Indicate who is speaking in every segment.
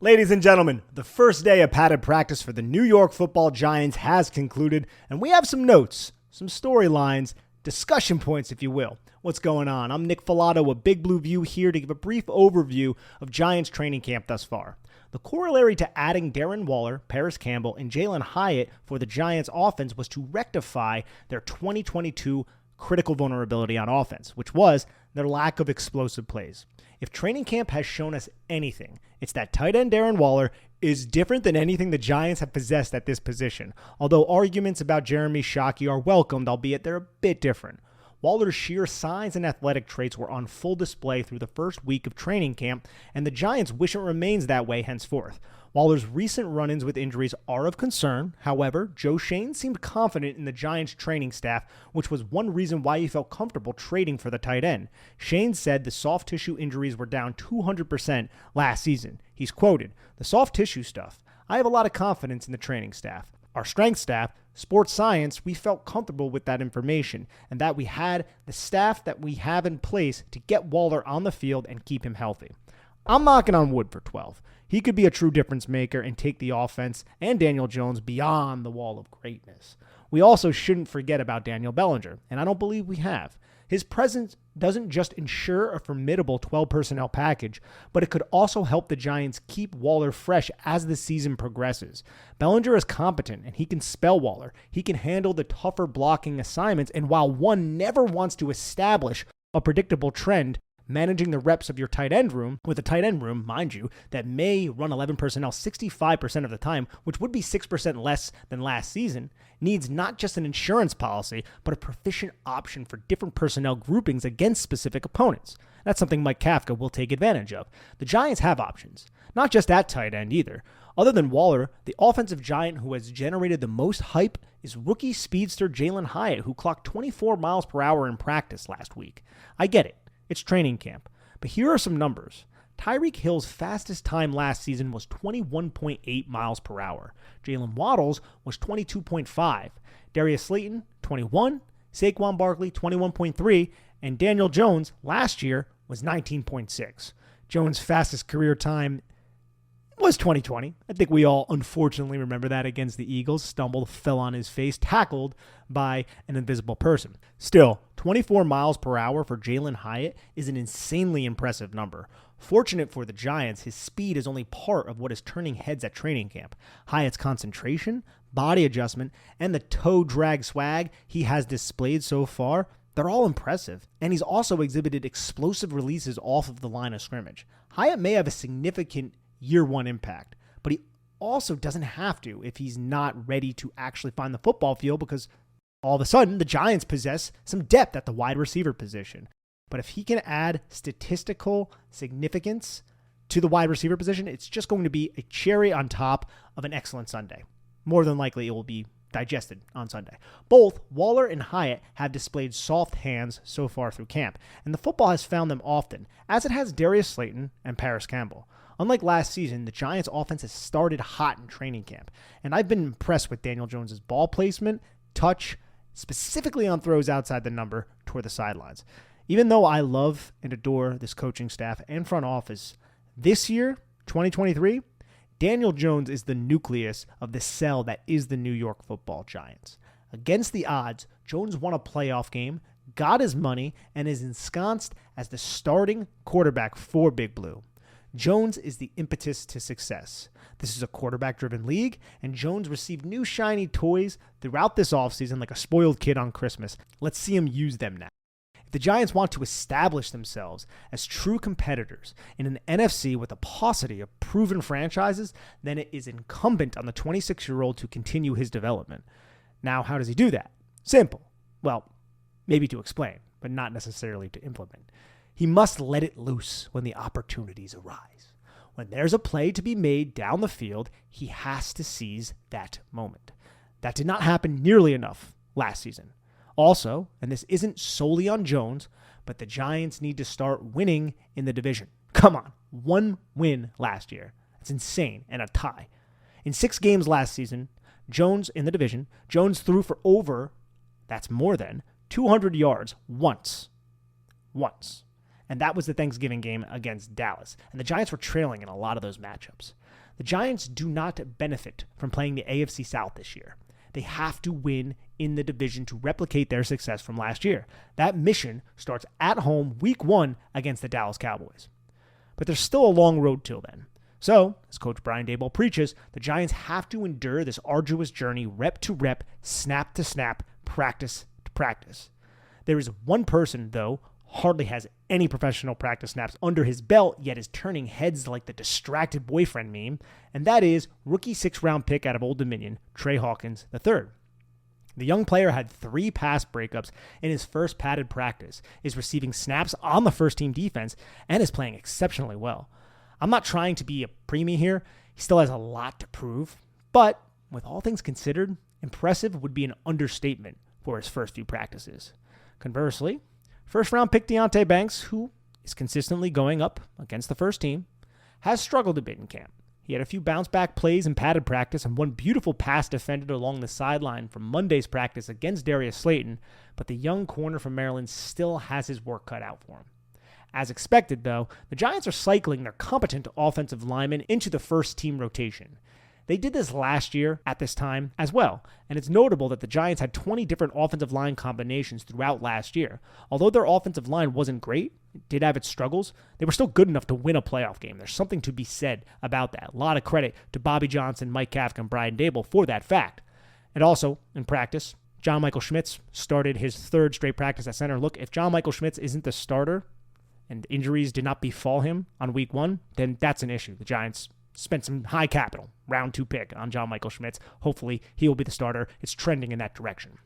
Speaker 1: Ladies and gentlemen, the first day of padded practice for the New York Football Giants has concluded, and we have some notes, some storylines, discussion points, if you will. What's going on? I'm Nick Falato of Big Blue View here to give a brief overview of Giants training camp thus far. The corollary to adding Darren Waller, Paris Campbell, and Jalen Hyatt for the Giants offense was to rectify their 2022 critical vulnerability on offense, which was their lack of explosive plays. If training camp has shown us anything, it's that tight end Darren Waller is different than anything the Giants have possessed at this position, although arguments about Jeremy Shockey are welcomed, albeit they're a bit different. Waller's sheer size and athletic traits were on full display through the first week of training camp, and the Giants wish it remains that way henceforth. Waller's recent run-ins with injuries are of concern. However, Joe Schoen seemed confident in the Giants training staff, which was one reason why he felt comfortable trading for the tight end. Schoen said the soft tissue injuries were down 200% last season. He's quoted, "The soft tissue stuff. I have a lot of confidence in the training staff. Our strength staff, sports science, we felt comfortable with that information and that we had the staff that we have in place to get Waller on the field and keep him healthy." I'm knocking on wood for 12. He could be a true difference maker and take the offense and Daniel Jones beyond the wall of greatness. We also shouldn't forget about Daniel Bellinger, and I don't believe we have. His presence doesn't just ensure a formidable 12 personnel package, but it could also help the Giants keep Waller fresh as the season progresses. Bellinger is competent, and he can spell Waller. He can handle the tougher blocking assignments, and while one never wants to establish a predictable trend, managing the reps of your tight end room, with a tight end room, mind you, that may run 11 personnel 65% of the time, which would be 6% less than last season, needs not just an insurance policy, but a proficient option for different personnel groupings against specific opponents. That's something Mike Kafka will take advantage of. The Giants have options, not just at tight end either. Other than Waller, the offensive giant who has generated the most hype is rookie speedster Jalen Hyatt, who clocked 24 miles per hour in practice last week. I get it. It's training camp. But here are some numbers. Tyreek Hill's fastest time last season was 21.8 miles per hour. Jalen Waddle's was 22.5. Darius Slayton, 21. Saquon Barkley, 21.3. And Daniel Jones last year was 19.6. Jones' fastest career time was 2020. I think we all unfortunately remember that against the Eagles. Stumbled, fell on his face, tackled by an invisible person. Still, 24 miles per hour for Jalen Hyatt is an insanely impressive number. Fortunate for the Giants, his speed is only part of what is turning heads at training camp. Hyatt's concentration, body adjustment, and the toe drag swag he has displayed so far, they're all impressive. And he's also exhibited explosive releases off of the line of scrimmage. Hyatt may have a significant year one impact, but he also doesn't have to if he's not ready to actually find the football field, because all of a sudden the Giants possess some depth at the wide receiver position. But if he can add statistical significance to the wide receiver position, it's just going to be a cherry on top of an excellent Sunday. More than likely it will be digested on Sunday. Both Waller and Hyatt have displayed soft hands so far through camp, and the football has found them often, as it has Darius Slayton and Paris Campbell. Unlike last season, the Giants' offense has started hot in training camp, and I've been impressed with Daniel Jones' ball placement, touch, specifically on throws outside the number toward the sidelines. Even though I love and adore this coaching staff and front office, this year, 2023, Daniel Jones is the nucleus of the cell that is the New York Football Giants. Against the odds, Jones won a playoff game, got his money, and is ensconced as the starting quarterback for Big Blue. Jones is the impetus to success. This is a quarterback-driven league, and Jones received new shiny toys throughout this offseason like a spoiled kid on Christmas. Let's see him use them now. If the Giants want to establish themselves as true competitors in an NFC with a paucity of proven franchises, then it is incumbent on the 26-year-old to continue his development. Now, how does he do that? Simple. Well, maybe to explain, but not necessarily to implement. He must let it loose when the opportunities arise. When there's a play to be made down the field, he has to seize that moment. That did not happen nearly enough last season. Also, and this isn't solely on Jones, but the Giants need to start winning in the division. Come on, 1 win last year. That's insane, and a tie. In 6 games last season, Jones in the division, Jones threw for over, that's more than, 200 yards once. and that was the Thanksgiving game against Dallas. And the Giants were trailing in a lot of those matchups. The Giants do not benefit from playing the AFC South this year. They have to win in the division to replicate their success from last year. That mission starts at home week 1 against the Dallas Cowboys. But there's still a long road till then. So, as Coach Brian Daboll preaches, the Giants have to endure this arduous journey rep to rep, snap to snap, practice to practice. There is one person, though, hardly has any professional practice snaps under his belt, yet is turning heads like the distracted boyfriend meme, and that is rookie 6th-round pick out of Old Dominion, Trey Hawkins III. The young player had 3 pass breakups in his first padded practice, is receiving snaps on the first-team defense, and is playing exceptionally well. I'm not trying to be a preemie here. He still has a lot to prove, but with all things considered, impressive would be an understatement for his first few practices. Conversely, first-round pick Deonte Banks, who is consistently going up against the first team, has struggled a bit in camp. He had a few bounce-back plays in padded practice and one beautiful pass defended along the sideline from Monday's practice against Darius Slayton, but the young corner from Maryland still has his work cut out for him. As expected, though, the Giants are cycling their competent offensive linemen into the first-team rotation. They did this last year at this time as well, and it's notable that the Giants had 20 different offensive line combinations throughout last year. Although their offensive line wasn't great, it did have its struggles, they were still good enough to win a playoff game. There's something to be said about that. A lot of credit to Bobby Johnson, Mike Kafka, and Brian Daboll for that fact. And also, in practice, John Michael Schmitz started his 3rd straight practice at center. Look, if John Michael Schmitz isn't the starter and injuries did not befall him on week 1, then that's an issue. The Giants spent some high capital, round 2 pick on John Michael Schmitz. Hopefully, he will be the starter. It's trending in that direction.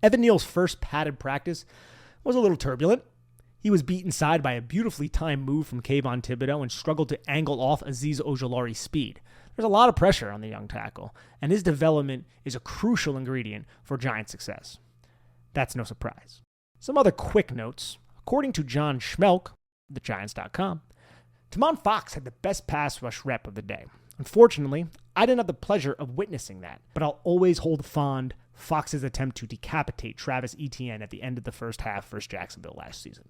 Speaker 1: Evan Neal's first padded practice was a little turbulent. He was beat inside by a beautifully timed move from Kayvon Thibodeau and struggled to angle off Azeez Ojulari's speed. There's a lot of pressure on the young tackle, and his development is a crucial ingredient for Giants' success. That's no surprise. Some other quick notes. According to John Schmelk, TheGiants.com, Tamon Fox had the best pass rush rep of the day. Unfortunately, I didn't have the pleasure of witnessing that, but I'll always hold fond Fox's attempt to decapitate Travis Etienne at the end of the first half versus Jacksonville last season.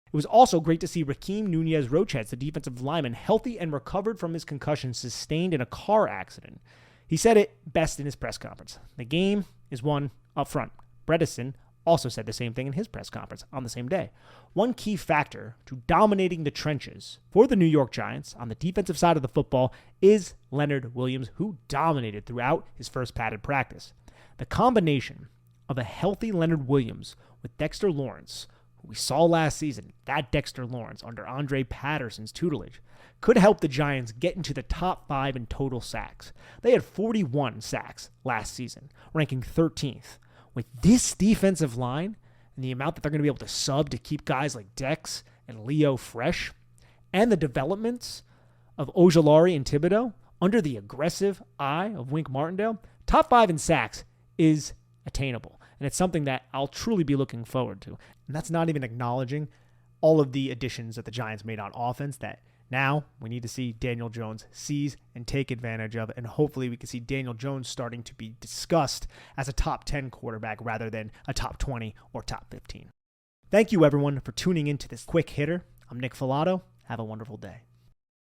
Speaker 1: It was also great to see Rakeem Nunez-Roches, the defensive lineman, healthy and recovered from his concussion sustained in a car accident. He said it best in his press conference. The game is won up front. Bredesen also said the same thing in his press conference on the same day. One key factor to dominating the trenches for the New York Giants on the defensive side of the football is Leonard Williams, who dominated throughout his first padded practice. The combination of a healthy Leonard Williams with Dexter Lawrence, who we saw last season, that Dexter Lawrence under Andre Patterson's tutelage, could help the Giants get into the top 5 in total sacks. They had 41 sacks last season, ranking 13th. With this defensive line and the amount that they're going to be able to sub to keep guys like Dex and Leo fresh, and the developments of Ojulari and Thibodeau under the aggressive eye of Wink Martindale, top 5 in sacks is attainable. And it's something that I'll truly be looking forward to. And that's not even acknowledging all of the additions that the Giants made on offense that now we need to see Daniel Jones seize and take advantage of, and hopefully we can see Daniel Jones starting to be discussed as a top 10 quarterback rather than a top 20 or top 15. Thank you, everyone, for tuning into this quick hitter. I'm Nick Falato. Have a wonderful day.